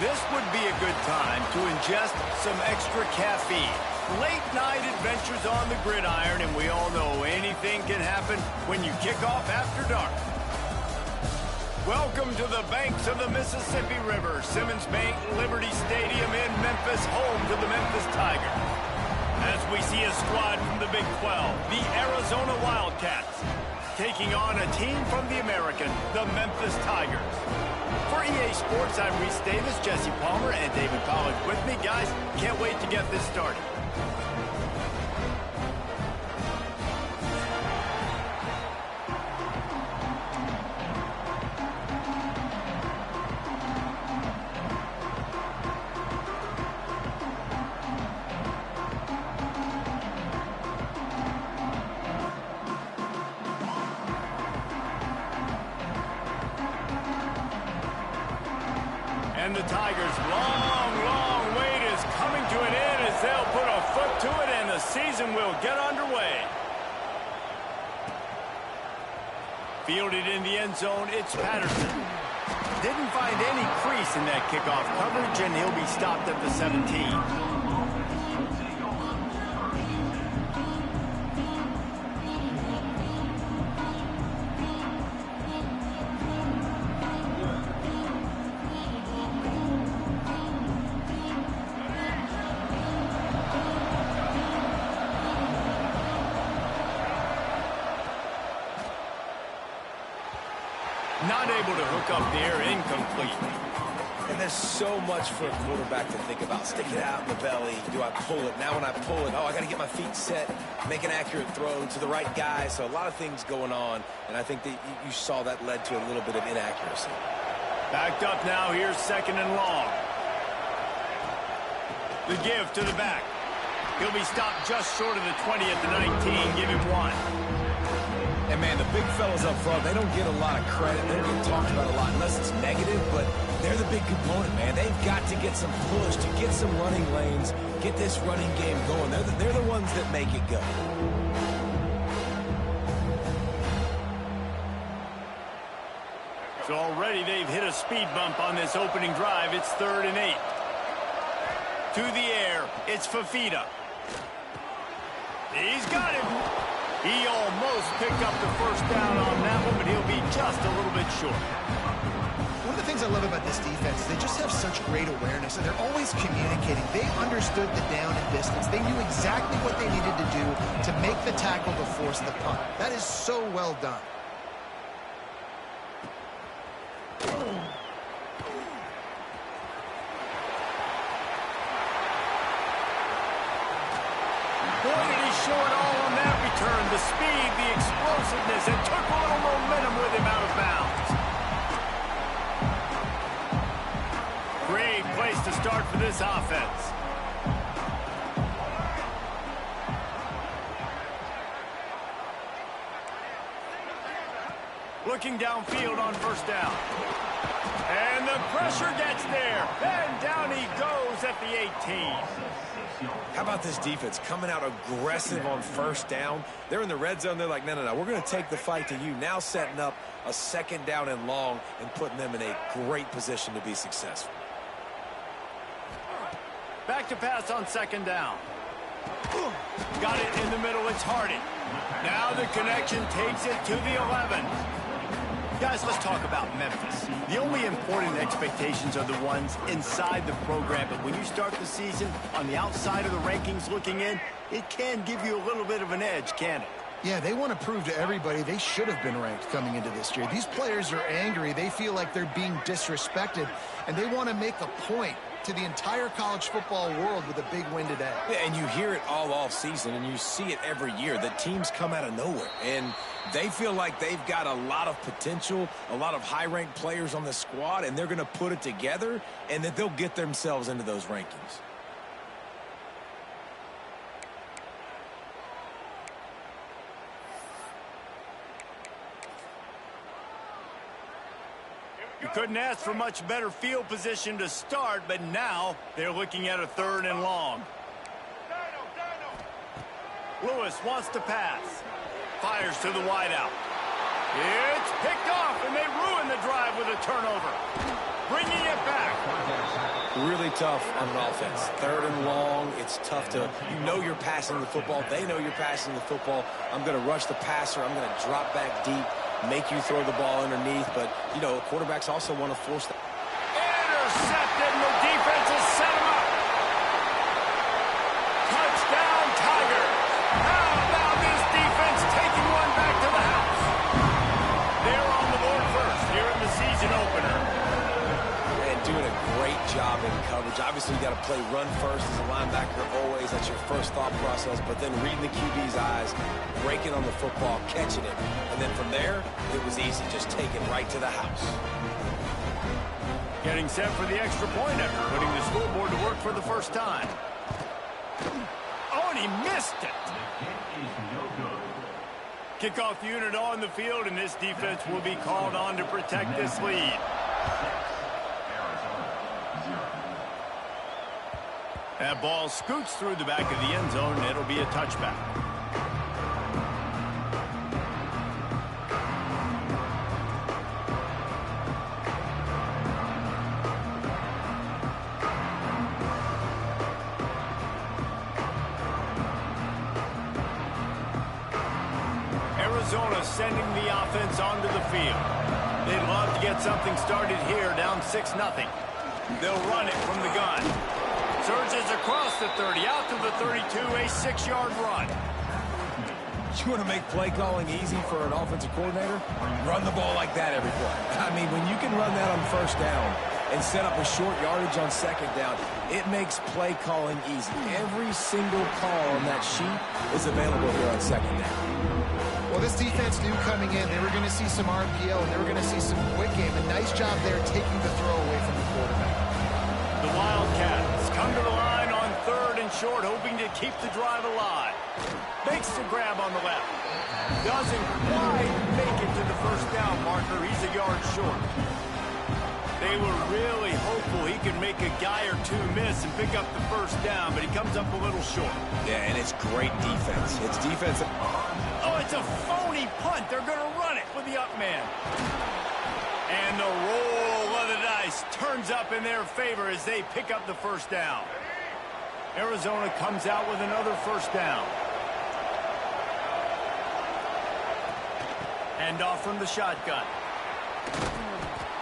This would be a good time to ingest some extra caffeine. Late night adventures on the gridiron, and we all know anything can happen when you kick off after dark. Welcome to the banks of the Mississippi River, Simmons Bank Liberty Stadium in Memphis, home to the Memphis Tigers. As we see a squad from the Big 12, the Arizona Wildcats, taking on a team from the American, the Memphis Tigers. For EA Sports, I'm Reese Davis, Jesse Palmer, and David Pollack with me. Guys, can't wait to get this started. And the Tigers' long wait is coming to an end as they'll put a foot to it and the season will get underway. Fielded in the end zone, it's Patterson. Didn't find any crease in that kickoff coverage, and he'll be stopped at the 17. Not able to hook up there, incomplete. And there's so much for a quarterback to think about. Stick it out in the belly. Do I pull it? Now when I pull it, oh, I got to get my feet set, make an accurate throw to the right guy. So a lot of things going on, and I think that you saw that led to a little bit of inaccuracy. Backed up now, here's second and long. The give to the back. He'll be stopped just short of the 20 at the 19. Give him one. And, man, the big fellas up front, they don't get a lot of credit. They don't get talked about a lot unless it's negative, but they're the big component, man. They've got to get some push, to get some running lanes, get this running game going. They're the ones that make it go. So already they've hit a speed bump on this opening drive. It's 3rd and 8. To the air, it's Fafita. He's got him. He almost picked up the first down on that one, but he'll be just a little bit short. One of the things I love about this defense is they just have such great awareness, and they're always communicating. They understood the down and distance. They knew exactly what they needed to do to make the tackle to force the punt. That is so well done. Boy, did he show it all on that return. The speed, the explosiveness, and took a little momentum with him out of bounds. Great place to start for this offense. Looking downfield on first down. And the pressure gets there. And down he goes at the 18. How about this defense coming out aggressive on first down? They're in the red zone. They're like, no, we're going to take the fight to you. Now setting up a second down and long and putting them in a great position to be successful. Back to pass on second down. Got it in the middle. It's Hardy. Now the connection takes it to the 11. Guys, let's talk about Memphis. The only important expectations are the ones inside the program, but when you start the season on the outside of the rankings looking in, it can give you a little bit of an edge, can it? Yeah, they want to prove to everybody they should have been ranked coming into this year. These players are angry. They feel like they're being disrespected, and they want to make a point to the entire college football world with a big win today. Yeah, and you hear it all off season, and you see it every year. The teams come out of nowhere, and they feel like they've got a lot of potential, a lot of high-ranked players on the squad, and they're going to put it together, and that they'll get themselves into those rankings. You couldn't ask for much better field position to start, but now they're looking at a 3rd and long. Lewis wants to pass. Fires to the wideout. It's picked off, and they ruin the drive with a turnover. Bringing it back. Really tough on an offense. 3rd and long, it's tough to, you know you're passing the football. They know you're passing the football. I'm going to rush the passer. I'm going to drop back deep, make you throw the ball underneath. But, you know, quarterbacks also want to force that. Intercepted, and the defense has set him up. Touchdown, Tigers. How about this defense taking one back to the house? They're on the board first here in the season opener. And doing a great job in coverage. Obviously, you got to play run first as a linebacker always. That's your first thought process. But then reading the QB's eyes, breaking on the football, catching it. And then from there, it was easy. Just take it right to the house. Getting set for the extra point after putting the scoreboard to work for the first time. Oh, and he missed it. Kickoff unit on the field, and this defense will be called on to protect this lead. That ball scoots through the back of the end zone, and it'll be a touchback. Zona sending the offense onto the field. They'd love to get something started here, down 6-0. They'll run it from the gun. Surges across the 30, out to the 32, a 6-yard run. You want to make play calling easy for an offensive coordinator? Run the ball like that every play. I mean, when you can run that on first down and set up a short yardage on second down, it makes play calling easy. Every single call on that sheet is available here on second down. Well, this defense knew coming in they were going to see some RPO and they were going to see some quick game. A nice job there taking the throw away from the quarterback. The Wildcats come to the line on 3rd and short, hoping to keep the drive alive. Makes the grab on the left. Doesn't quite make it to the first down marker. He's a yard short. They were really hopeful he could make a guy or two miss and pick up the first down, but he comes up a little short. Yeah, and it's great defense. It's defense. Oh, it's a phony punt. They're going to run it with the up man. And the roll of the dice turns up in their favor as they pick up the first down. Arizona comes out with another first down. Hand off from the shotgun.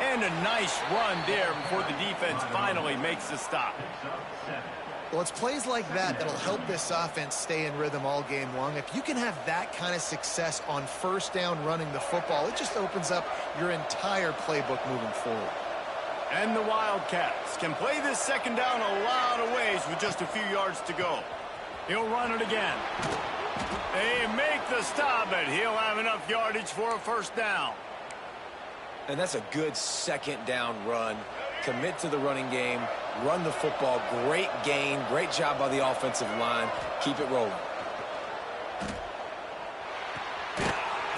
And a nice run there before the defense finally makes the stop. Well, it's plays like that that'll help this offense stay in rhythm all game long. If you can have that kind of success on first down running the football, it just opens up your entire playbook moving forward. And the Wildcats can play this second down a lot of ways with just a few yards to go. He'll run it again. They make the stop, but he'll have enough yardage for a first down. And that's a good second down run. Commit to the running game, run the football. Great gain, great job by the offensive line. Keep it rolling.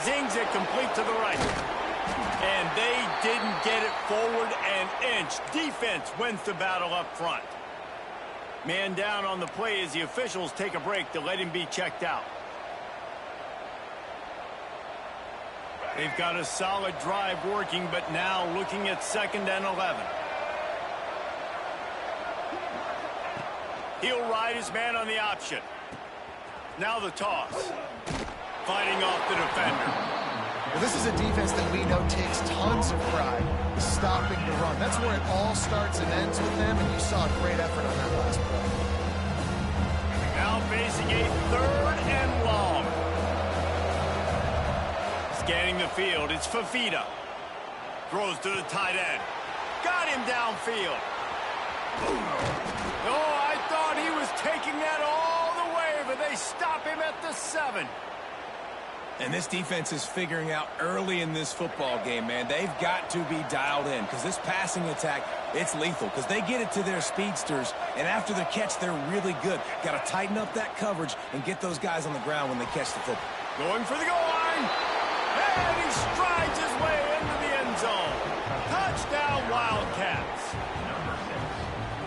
Zings it complete to the right. And they didn't get it forward an inch. Defense wins the battle up front. Man down on the play as the officials take a break to let him be checked out. They've got a solid drive working, but now looking at 2nd and 11. He'll ride his man on the option. Now the toss. Fighting off the defender. Well, this is a defense that we know takes tons of pride stopping the run. That's where it all starts and ends with them, and you saw a great effort on that last play. Now facing a 3rd and long. Scanning the field, it's Fafita. Throws to the tight end. Got him downfield. Oh, I thought he was taking that all the way, but they stop him at the 7. And this defense is figuring out early in this football game, man. They've got to be dialed in because this passing attack, it's lethal because they get it to their speedsters, and after the catch, they're really good. Got to tighten up that coverage and get those guys on the ground when they catch the football. Going for the goal line. And he strides his way into the end zone. Touchdown, Wildcats.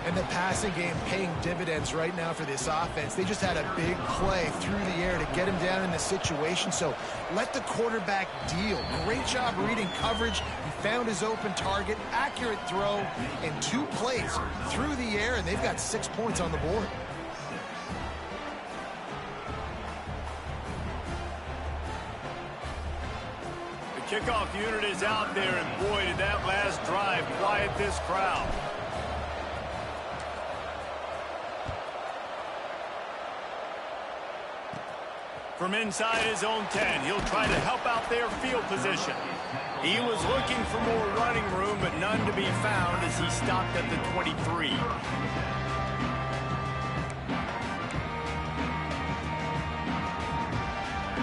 And the passing game paying dividends right now for this offense. They just had a big play through the air to get him down in the situation. So let the quarterback deal. Great job reading coverage. He found his open target, accurate throw, and 2 plays through the air, and they've got 6 points on the board. The kickoff unit is out there, and boy, did that last drive quiet this crowd. From inside his own 10, he'll try to help out their field position. He was looking for more running room, but none to be found as he stopped at the 23.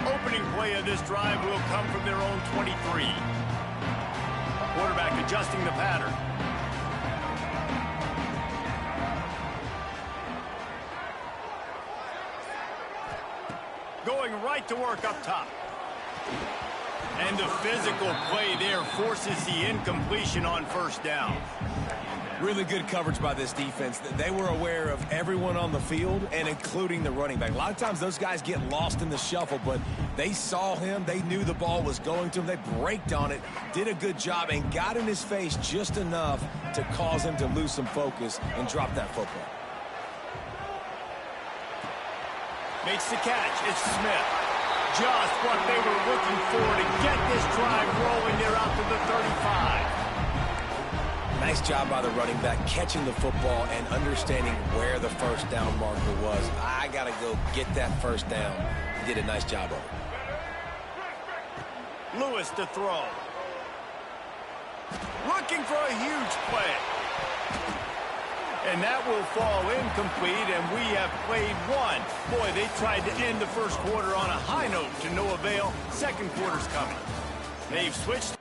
Opening play of this drive will come from their own 23. Quarterback adjusting the pattern. Going right to work up top. And the physical play there forces the incompletion on first down. Really good coverage by this defense. They were aware of everyone on the field and including the running back. A lot of times those guys get lost in the shuffle, but they saw him. They knew the ball was going to him. They braked on it, did a good job, and got in his face just enough to cause him to lose some focus and drop that football. Makes the catch. It's Smith. Just what they were looking for to get this drive rolling. They're out to the 35. Nice job by the running back catching the football and understanding where the first down marker was. I got to go get that first down. He did a nice job of it. Lewis to throw. Looking for a huge play. And that will fall incomplete, and we have played one. Boy, they tried to end the first quarter on a high note to no avail. Second quarter's coming. They've switched.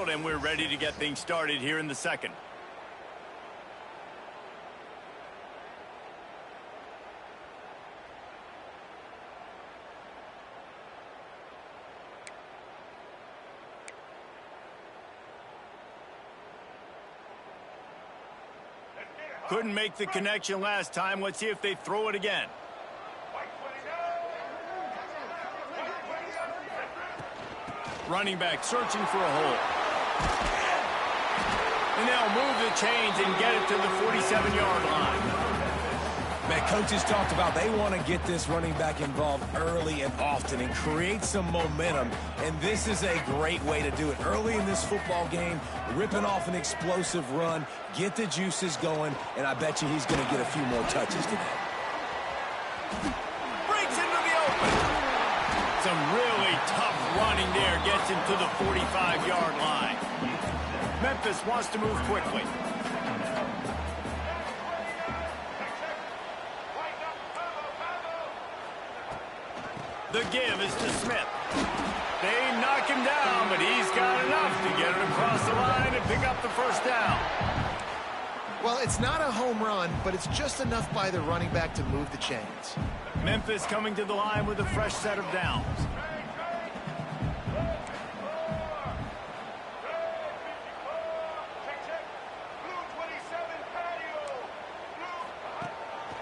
field, and we're ready to get things started here in the second. Couldn't make the connection last time. Let's see if they throw it again. Running back searching for a hole. And they'll move the chains and get it to the 47-yard line. Man, coaches talked about they want to get this running back involved early and often and create some momentum, and this is a great way to do it. Early in this football game, ripping off an explosive run, get the juices going, and I bet you he's going to get a few more touches today. Breaks into the open. Some really tough running there, gets him to the 45-yard line. Memphis wants to move quickly. The give is to Smith. They knock him down, but he's got enough to get it across the line and pick up the first down. Well, it's not a home run, but it's just enough by the running back to move the chains. Memphis coming to the line with a fresh set of downs.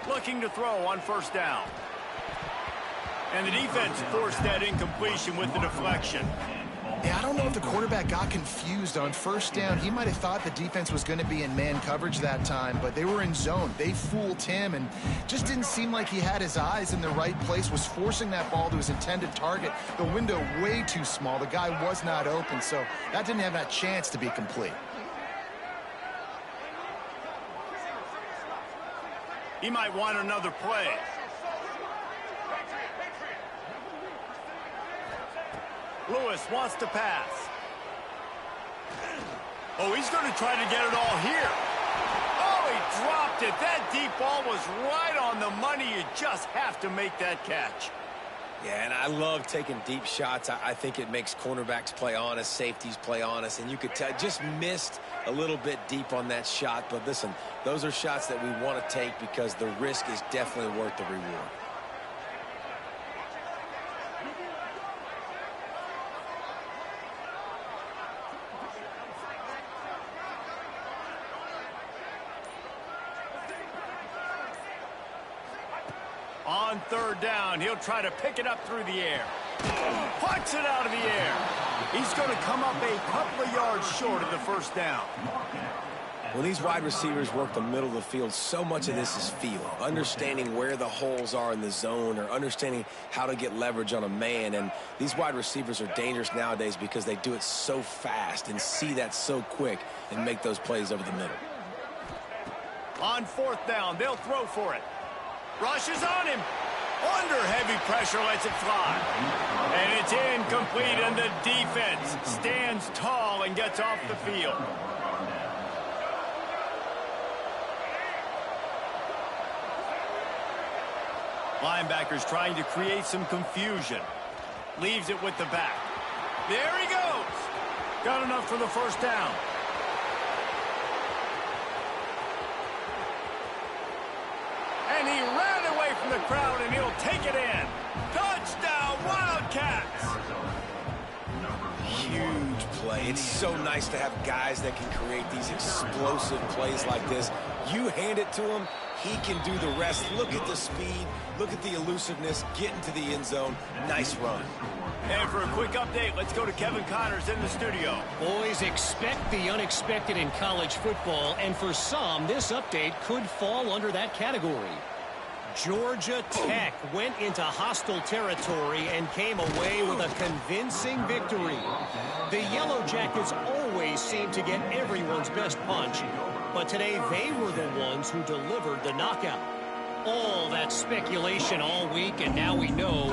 Looking to throw on first down. And the defense forced that incompletion with the deflection. Yeah, I don't know if the quarterback got confused on first down. He might have thought the defense was going to be in man coverage that time, but they were in zone. They fooled him and just didn't seem like he had his eyes in the right place, was forcing that ball to his intended target. The window way too small. The guy was not open, so that didn't have that chance to be complete. He might want another play. Lewis wants to pass. Oh, he's going to try to get it all here. Oh, he dropped it. That deep ball was right on the money. You just have to make that catch. Yeah, and I love taking deep shots. I think it makes cornerbacks play honest, safeties play honest, and you could tell just missed a little bit deep on that shot. But listen, those are shots that we want to take because the risk is definitely worth the reward. On third down, he'll try to pick it up through the air. Punts it out of the air. He's going to come up a couple of yards short of the first down. When these wide receivers work the middle of the field, so much of this is feel. Understanding where the holes are in the zone or understanding how to get leverage on a man. And these wide receivers are dangerous nowadays because they do it so fast and see that so quick and make those plays over the middle. On fourth down, they'll throw for it. Rushes on him. Under heavy pressure, lets it fly. And it's incomplete, and the defense stands tall and gets off the field. Linebackers trying to create some confusion. Leaves it with the back. There he goes. Got enough for the first down. And he ran away from the crowd, and he'll take it in. Touchdown, Wildcats! Huge play. It's so nice to have guys that can create these explosive plays like this. You hand it to him, he can do the rest. Look at the speed. Look at the elusiveness. Get into the end zone. Nice run. And for a quick update, let's go to Kevin Connors in the studio. Boys, expect the unexpected in college football, and for some, this update could fall under that category. Georgia Tech went into hostile territory and came away with a convincing victory. The Yellow Jackets always seem to get everyone's best punch, but today they were the ones who delivered the knockout. All that speculation all week, and now we know.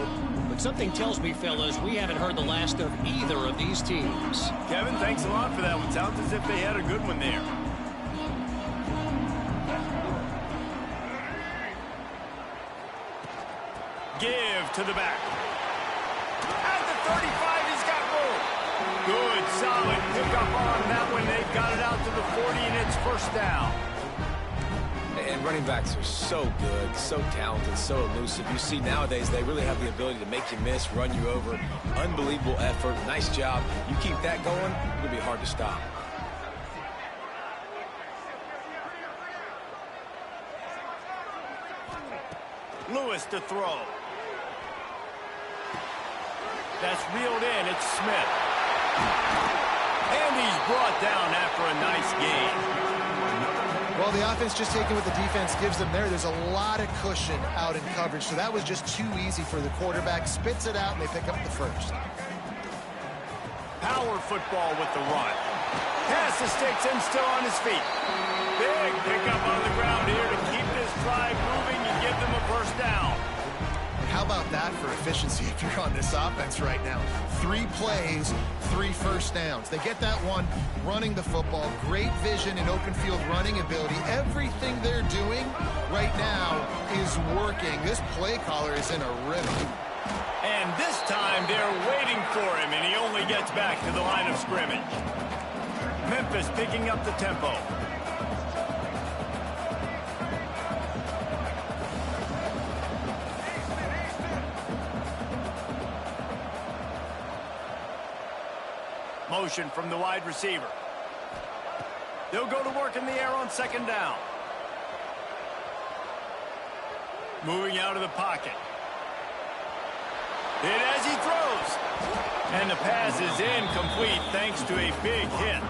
But something tells me, fellas, we haven't heard the last of either of these teams. Kevin, thanks a lot for that one. Sounds as if they had a good one there. Give to the back. At the 35, he's got room. Good, solid pick up on that one. They've got it out to the 40, and it's first down. And running backs are so good, so talented, so elusive. You see nowadays they really have the ability to make you miss, run you over. Unbelievable effort. Nice job. You keep that going, it'll be hard to stop. Lewis to throw. That's reeled in. It's Smith. And he's brought down after a nice gain. Well, the offense just taking what the defense gives them there. There's a lot of cushion out in coverage, so that was just too easy for the quarterback. Spits it out, and they pick up the first. Power football with the run. Pass the sticks and still on his feet. Big pickup on the ground here to keep this drive moving and give them a first down. How about that for efficiency if you're on this offense right now? 3 plays, 3 first downs. They get that one running the football. Great vision and open field running ability. Everything they're doing right now is working. This play caller is in a rhythm. And this time they're waiting for him, and he only gets back to the line of scrimmage. Memphis picking up the tempo. Motion from the wide receiver. They'll go to work in the air on second down. Moving out of the pocket. Hit as he throws. And the pass is incomplete thanks to a big hit.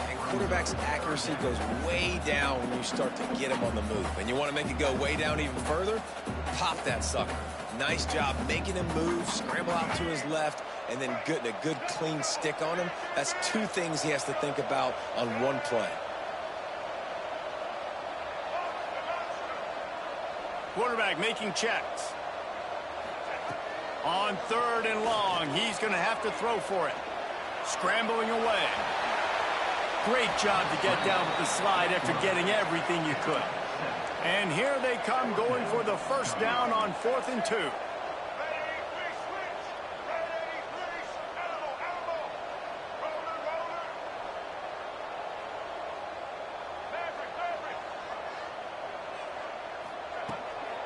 And quarterback's accuracy goes way down when you start to get him on the move. And you want to make it go way down even further? Pop that sucker. Nice job making him move, scramble out to his left, and then getting a good clean stick on him. That's 2 things he has to think about on one play. Quarterback making checks. On 3rd and long, he's going to have to throw for it. Scrambling away. Great job to get down with the slide after getting everything you could. And here they come going for the first down on 4th and 2.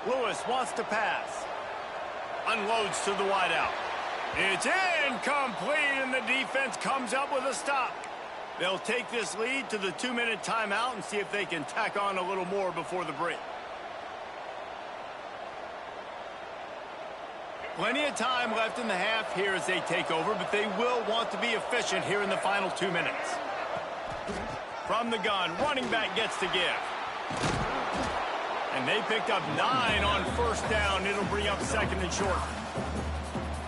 Lewis wants to pass. Unloads to the wideout. It's incomplete, and the defense comes up with a stop. They'll take this lead to the 2-minute timeout and see if they can tack on a little more before the break. Plenty of time left in the half here as they take over, but they will want to be efficient here in the final 2 minutes. From the gun, running back gets to give. And they picked up 9 on first down. It'll bring up 2nd and short.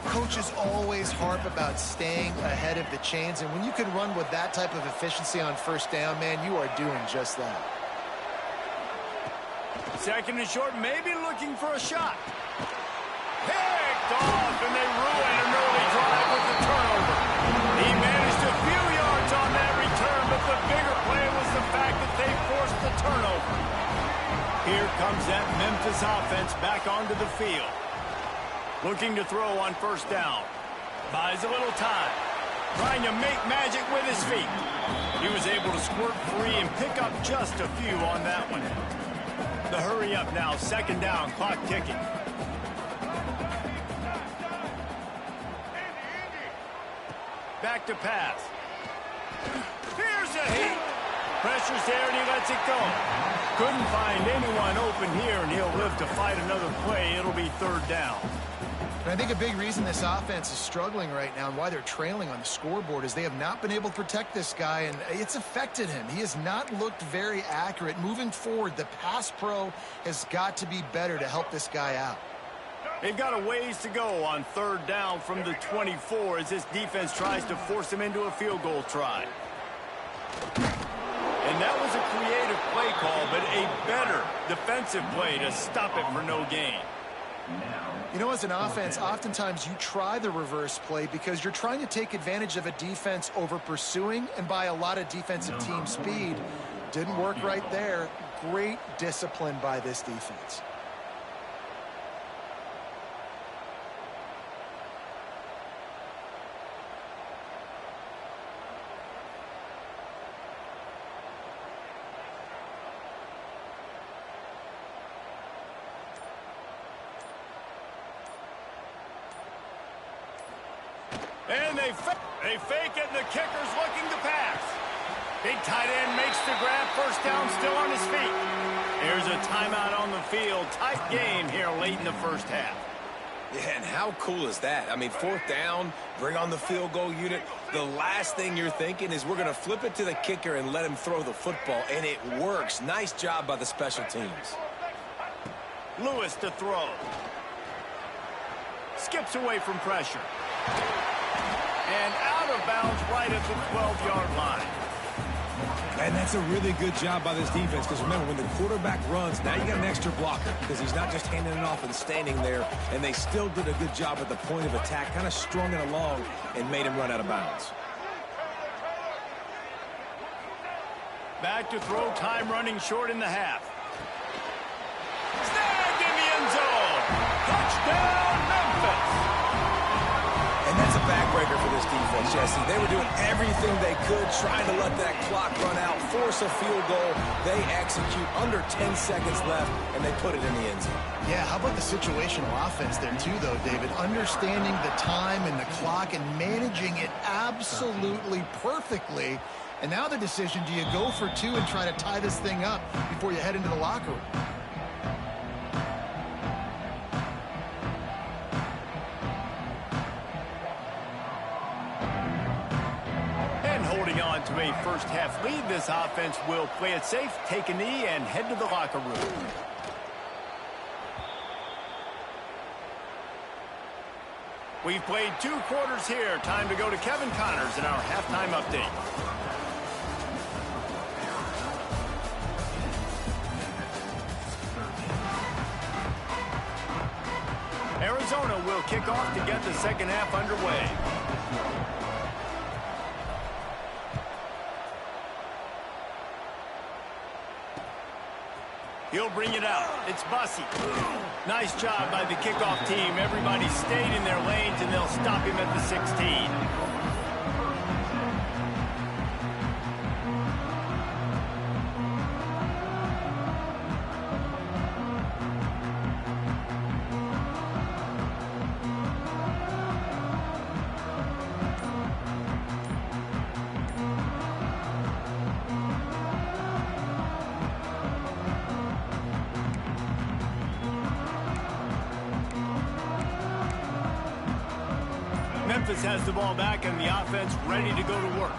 Coaches always harp about staying ahead of the chains, and when you can run with that type of efficiency on first down, man, you are doing just that. 2nd and short, maybe looking for a shot. Picked off, and they ruin an early drive with the turnover. He managed a few yards on that return, but the bigger play was the fact that they forced the turnover. Here comes that Memphis offense back onto the field. Looking to throw on first down. Buys a little time. Trying to make magic with his feet. He was able to squirt free and pick up just a few on that one. The hurry up now. 2nd down. Clock ticking. Back to pass. Here's a hit. Pressure's there and he lets it go. Couldn't find anyone open here, and he'll live to fight another play. It'll be 3rd down. And I think a big reason this offense is struggling right now and why they're trailing on the scoreboard is they have not been able to protect this guy, and it's affected him. He has not looked very accurate. Moving forward, the pass pro has got to be better to help this guy out. They've got a ways to go on 3rd down from the 24 as this defense tries to force him into a field goal try. And that was a creative play call, but a better defensive play to stop it for no gain. You know, as an offense, oftentimes you try the reverse play because you're trying to take advantage of a defense over pursuing and by a lot of defensive team speed. Didn't work right there. Great discipline by this defense. They fake it, and the kicker's looking to pass. Big tight end makes the grab. First down, still on his feet. There's a timeout on the field. Tight game here late in the first half. Yeah, and how cool is that? I mean, fourth down, bring on the field goal unit. The last thing you're thinking is we're going to flip it to the kicker and let him throw the football, and it works. Nice job by the special teams. Lewis to throw. Skips away from pressure. And out of bounds right at the 12-yard line. And that's a really good job by this defense, because remember, when the quarterback runs, now you got an extra blocker, because he's not just handing it off and standing there, and they still did a good job at the point of attack, kind of strung it along and made him run out of bounds. Back to throw, time running short in the half. Snagged in the end zone. Touchdown, Memphis. And that's a backbreaker for this defense, Jesse. They were doing everything they could, trying to let that clock run out, force a field goal. They execute under 10 seconds left, and they put it in the end zone. Yeah, how about the situational offense there too, though, David? Understanding the time and the clock and managing it absolutely perfectly. And now the decision, do you go for two and try to tie this thing up before you head into the locker room? Holding on to a first-half lead, this offense will play it safe, take a knee, and head to the locker room. We've played 2 quarters here. Time to go to Kevin Connors in our halftime update. Arizona will kick off to get the second half underway. He'll bring it out. It's Bussey. Nice job by the kickoff team. Everybody stayed in their lanes, and they'll stop him at the 16. Memphis has the ball back and the offense ready to go to work.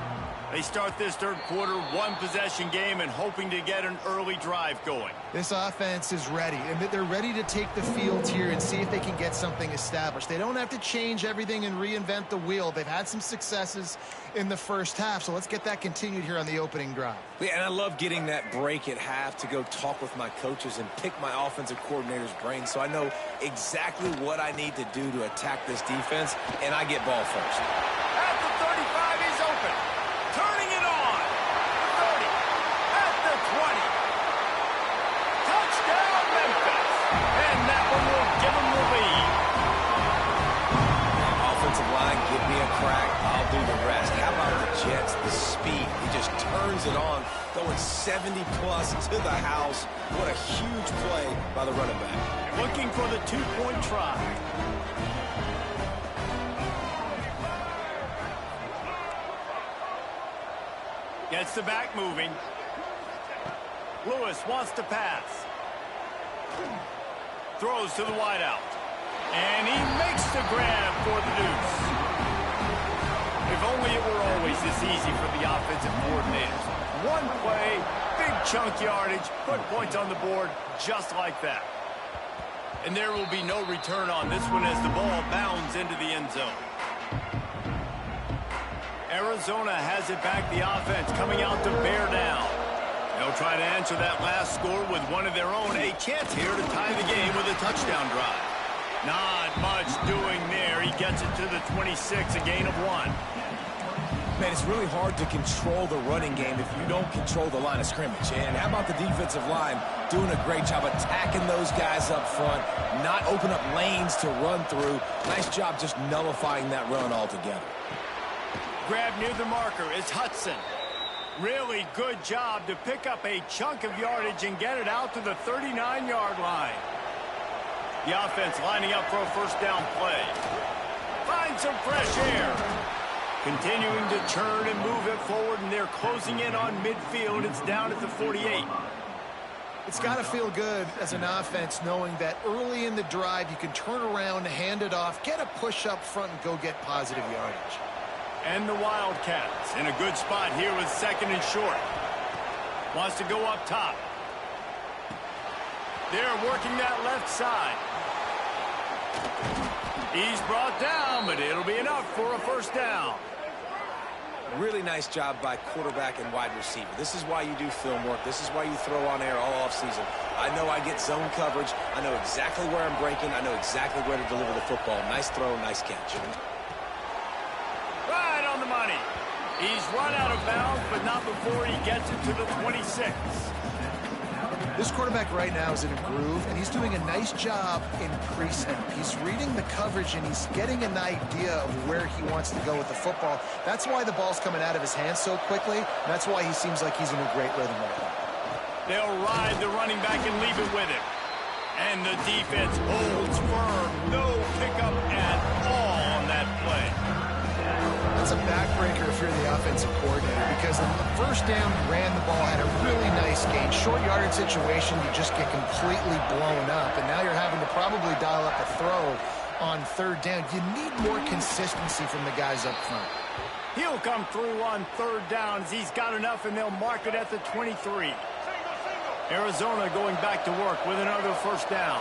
They start this third quarter, 1-possession game, and hoping to get an early drive going. This offense is ready, and they're ready to take the field here and see if they can get something established. They don't have to change everything and reinvent the wheel. They've had some successes in the first half, so let's get that continued here on the opening drive. Yeah, and I love getting that break at half to go talk with my coaches and pick my offensive coordinator's brain so I know exactly what I need to do to attack this defense, and I get ball first. At the 35, he's open. Turning it on. The 30. At the 20. Touchdown, Memphis. And that one will give him the lead. Offensive line, give me a crack. I'll do the rest. How about the Jets? The speed. He just turns it on, going 70-plus to the house. What a huge play by the running back. Looking for the 2-point try. Gets the back moving. Lewis wants to pass. Throws to the wideout. And he makes the grab for the deuce. If only it were always this easy for the offensive coordinators. One play, big chunk yardage, put points on the board just like that. And there will be no return on this one as the ball bounds into the end zone. Arizona has it back, the offense coming out to bear down. They'll try to answer that last score with one of their own. A chance here to tie the game with a touchdown drive. Not much doing there. He gets it to the 26, a gain of 1. Man, it's really hard to control the running game if you don't control the line of scrimmage. And how about the defensive line doing a great job attacking those guys up front, not open up lanes to run through. Nice job just nullifying that run altogether. Grab near the marker is Hudson. Really good job to pick up a chunk of yardage and get it out to the 39-yard line. The offense lining up for a first down play. Find some fresh air. Continuing to turn and move it forward, and they're closing in on midfield. It's down at the 48. It's got to feel good as an offense knowing that early in the drive you can turn around, hand it off, get a push up front, and go get positive yardage. And the Wildcats in a good spot here with second and short. Wants to go up top. They're working that left side. He's brought down, but it'll be enough for a first down. Really nice job by quarterback and wide receiver. This is why you do film work. This is why you throw on air all offseason. I know I get zone coverage. I know exactly where I'm breaking. I know exactly where to deliver the football. Nice throw, nice catch. Right on the money. He's run out of bounds, but not before he gets it to the 26. This quarterback right now is in a groove, and he's doing a nice job in pre-snap. He's reading the coverage, and he's getting an idea of where he wants to go with the football. That's why the ball's coming out of his hands so quickly. That's why he seems like he's in a great rhythm right now. They'll ride the running back and leave it with him. And the defense holds firm. No pickup at all on that play. That's a backbreaker if you're the offensive coordinator, because on the first down, you ran the ball, had a really nice gain. Short yardage situation, you just get completely blown up, and now you're having to probably dial up a throw on third down. You need more consistency from the guys up front. He'll come through on third downs. He's got enough, and they'll mark it at the 23. Arizona going back to work with another first down.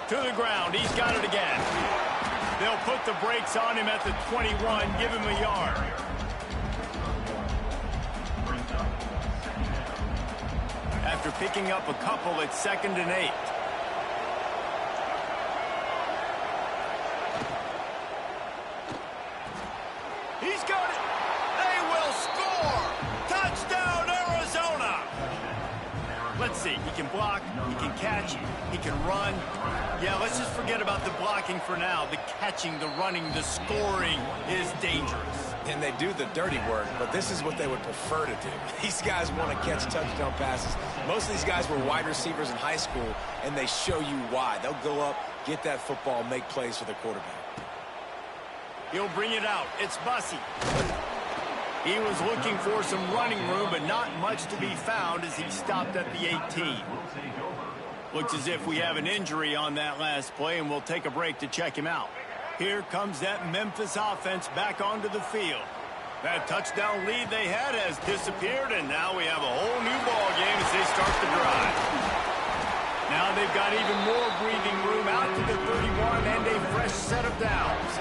To the ground. He's got it again. They'll put the brakes on him at the 21, give him a yard. After picking up a couple, it's 2nd and 8. He's got it. They will score. Touchdown, Arizona. Let's see. He can block. He can catch. He can run. Yeah, let's just forget about the blocking for now. The catching, the running, the scoring is dangerous. And they do the dirty work, but this is what they would prefer to do. These guys want to catch touchdown passes. Most of these guys were wide receivers in high school, and they show you why. They'll go up, get that football, make plays for the quarterback. He'll bring it out. It's Bussey. He was looking for some running room, but not much to be found as he stopped at the 18. Looks as if we have an injury on that last play, and we'll take a break to check him out. Here comes that Memphis offense back onto the field. That touchdown lead they had has disappeared, and now we have a whole new ball game as they start the drive. Now they've got even more breathing room out to the 31 and a fresh set of downs.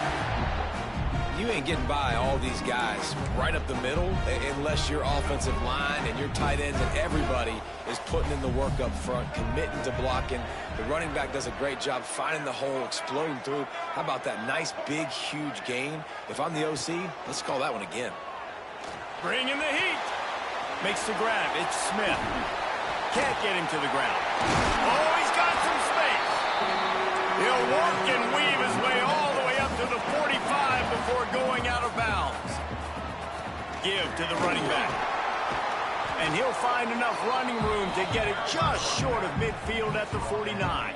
You ain't getting by all these guys right up the middle unless your offensive line and your tight ends and everybody is putting in the work up front, committing to blocking. The running back does a great job finding the hole, exploding through. How about that nice, big, huge gain? If I'm the OC, let's call that one again. Bring in the heat. Makes the grab. It's Smith. Can't get him to the ground. Oh, he's got some space. He'll work and weave his way all the way up to the 45 before going out of bounds. Give to the running back. And he'll find enough running room to get it just short of midfield at the 49.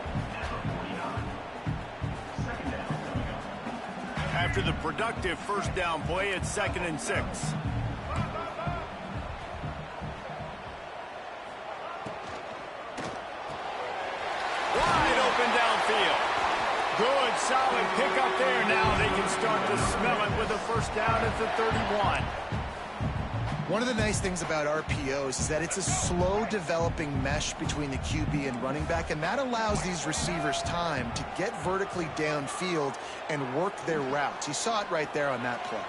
After the productive first down play, it's 2nd and 6. Wide open downfield. Good, solid pickup there. Now they can start to smell it with a first down at the 31. One of the nice things about RPOs is that it's a slow developing mesh between the QB and running back, and that allows these receivers time to get vertically downfield and work their routes. You saw it right there on that play.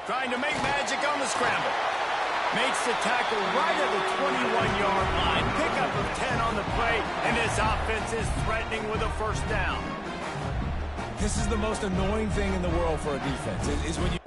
Trying to make magic on the scramble. Makes the tackle right at the 21-yard line. Pickup of 10 on the play, and this offense is threatening with a first down. This is the most annoying thing in the world for a defense, is when you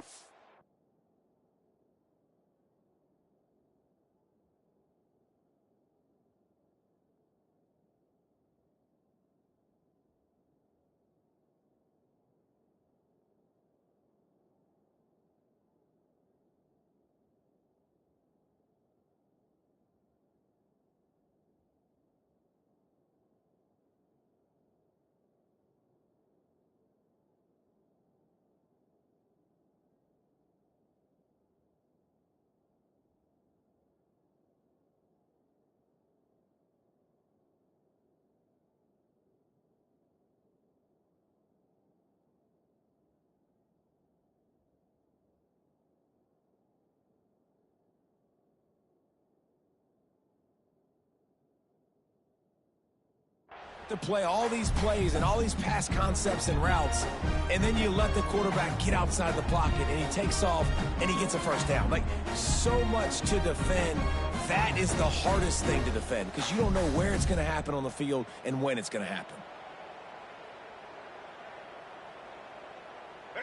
To play all these plays and all these pass concepts and routes, and then you let the quarterback get outside the pocket and he takes off and he gets a first down. Like, so much to defend. That is the hardest thing to defend because you don't know where it's going to happen on the field and when it's going to happen.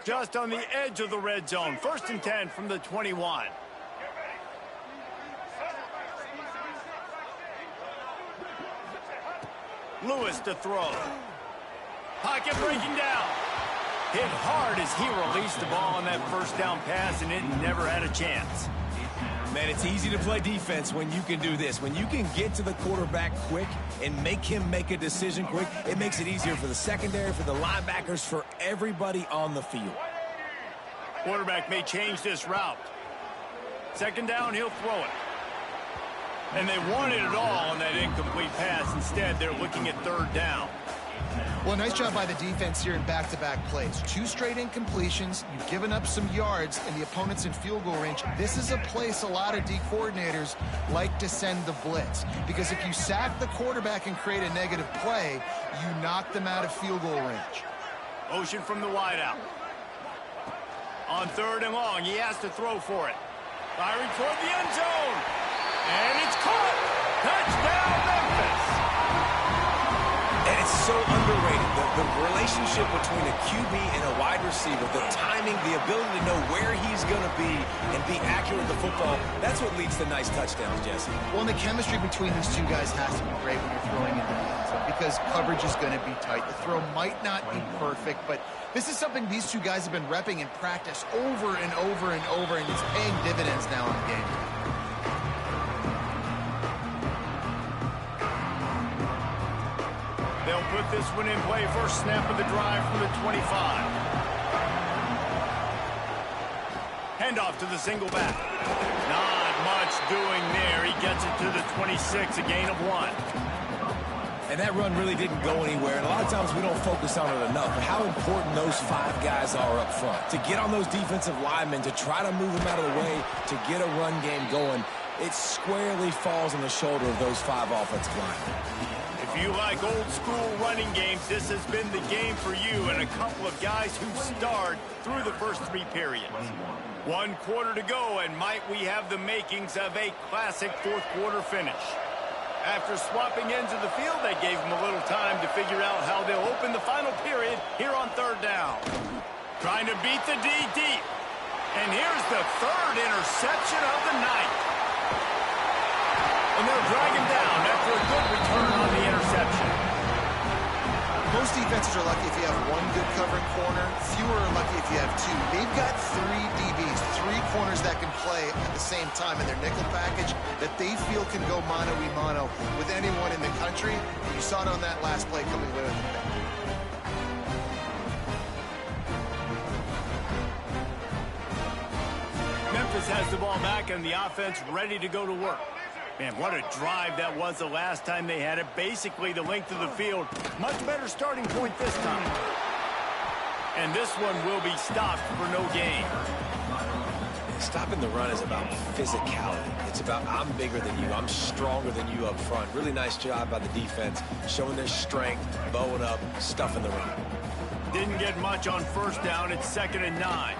Just on the edge of the red zone. 1st and 10 from the 21. Lewis to throw. Pocket breaking down. Hit hard as he released the ball on that first down pass, and it never had a chance. Man, it's easy to play defense when you can do this. When you can get to the quarterback quick and make him make a decision quick, it makes it easier for the secondary, for the linebackers, for everybody on the field. Quarterback may change this route. 2nd down, he'll throw it. And they wanted it all on that incomplete pass. Instead, they're looking at 3rd down. Well, nice job by the defense here in back-to-back plays. 2 straight incompletions. You've given up some yards, and the opponent's in field goal range. This is a place a lot of D coordinators like to send the blitz. Because if you sack the quarterback and create a negative play, you knock them out of field goal range. Motion from the wideout. On 3rd and long, he has to throw for it. Firing toward the end zone. And it's caught. Touchdown, Memphis. And it's so underrated. The relationship between a QB and a wide receiver, the timing, the ability to know where he's going to be and be accurate with the football, that's what leads to nice touchdowns, Jesse. Well, and the chemistry between these two guys has to be great when you're throwing into the end zone because coverage is going to be tight. The throw might not be perfect, but this is something these two guys have been repping in practice over and over and over, and it's paying dividends now in the game. They'll put this one in play. First snap of the drive from the 25. Handoff to the single back. Not much doing there. He gets it to the 26, a gain of 1. And that run really didn't go anywhere. And a lot of times we don't focus on it enough. But how important those 5 guys are up front. To get on those defensive linemen, to try to move them out of the way, to get a run game going, it squarely falls on the shoulder of those 5 offensive linemen. If you like old-school running games, this has been the game for you and a couple of guys who starred through the first 3 periods. 1 quarter to go, and might we have the makings of a classic 4th quarter finish. After swapping ends of the field, they gave them a little time to figure out how they'll open the final period here on 3rd down. Trying to beat the D deep. And here's the 3rd interception of the night. And they'll drag him down after a good return on the interception. Most defenses are lucky if you have 1 good covering corner. Fewer are lucky if you have 2. They've got 3 DBs, 3 corners that can play at the same time in their nickel package that they feel can go mano-a-mano with anyone in the country. And you saw it on that last play coming away with the pick. Memphis has the ball back and the offense ready to go to work. Man, what a drive that was the last time they had it. Basically the length of the field. Much better starting point this time. And this one will be stopped for no gain. Stopping the run is about physicality. It's about I'm bigger than you. I'm stronger than you up front. Really nice job by the defense, showing their strength, bowing up, stuffing the run. Didn't get much on 1st down. It's 2nd and 9.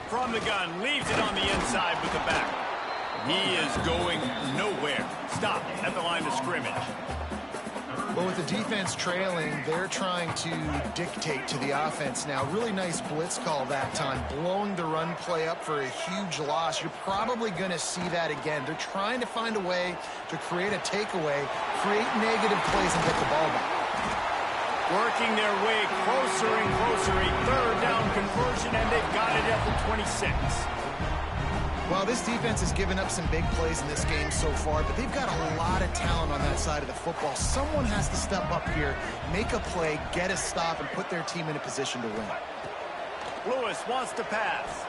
From the gun, leaves it on the inside with the back. He is going nowhere. Stop at the line of scrimmage. Well, with the defense trailing, they're trying to dictate to the offense now. Really nice blitz call that time, blowing the run play up for a huge loss. You're probably going to see that again. They're trying to find a way to create a takeaway, create negative plays, and get the ball back. Working their way closer and closer. A 3rd down conversion, and they've got it at the 26. Well, this defense has given up some big plays in this game so far, but they've got a lot of talent on that side of the football. Someone has to step up here, make a play, get a stop, and put their team in a position to win. Lewis wants to pass.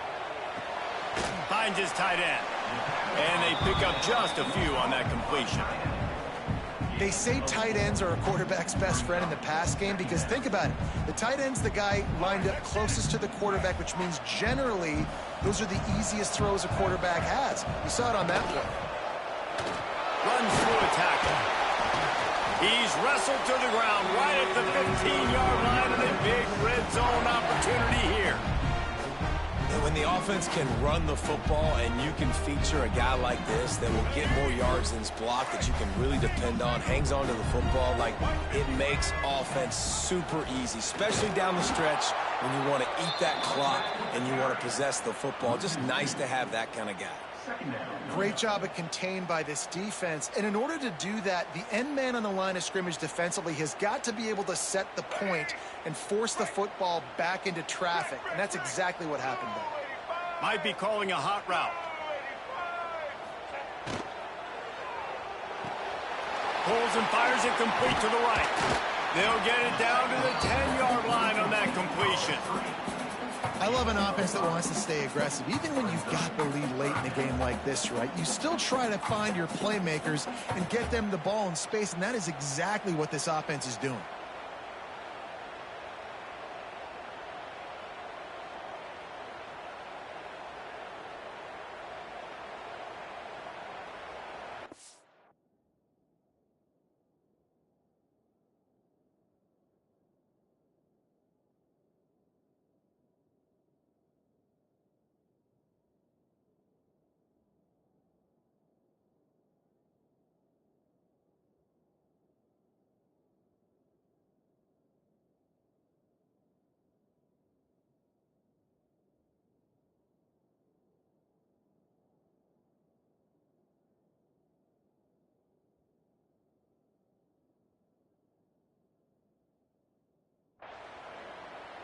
Finds his tight end. And they pick up just a few on that completion. They say tight ends are a quarterback's best friend in the pass game because think about it. The tight end's the guy lined up closest to the quarterback, which means generally those are the easiest throws a quarterback has. You saw it on that play. Runs through a tackle. He's wrestled to the ground right at the 15-yard line, and a big red zone opportunity here. And when the offense can run the football and you can feature a guy like this that will get more yards than his block that you can really depend on, hangs on to the football, like it makes offense super easy, especially down the stretch when you want to eat that clock and you want to possess the football. Just nice to have that kind of guy. Great job of contained by this defense. And in order to do that, the end man on the line of scrimmage defensively has got to be able to set the point and force the football back into traffic. And that's exactly what happened there. Might be calling a hot route. Pulls and fires it complete to the right. They'll get it down to the 10-yard line on that completion. I love an offense that wants to stay aggressive. Even when you've got the lead late in a game like this, right, you still try to find your playmakers and get them the ball in space, and that is exactly what this offense is doing.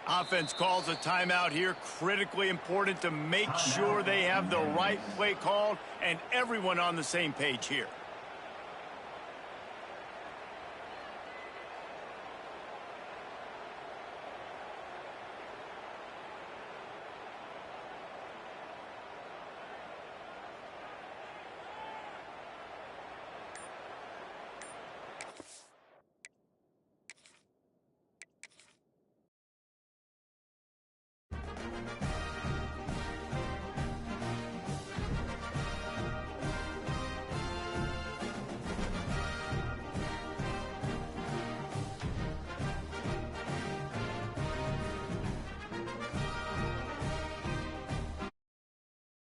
Offense calls a timeout here. Critically important to make sure they have the right play called and everyone on the same page here.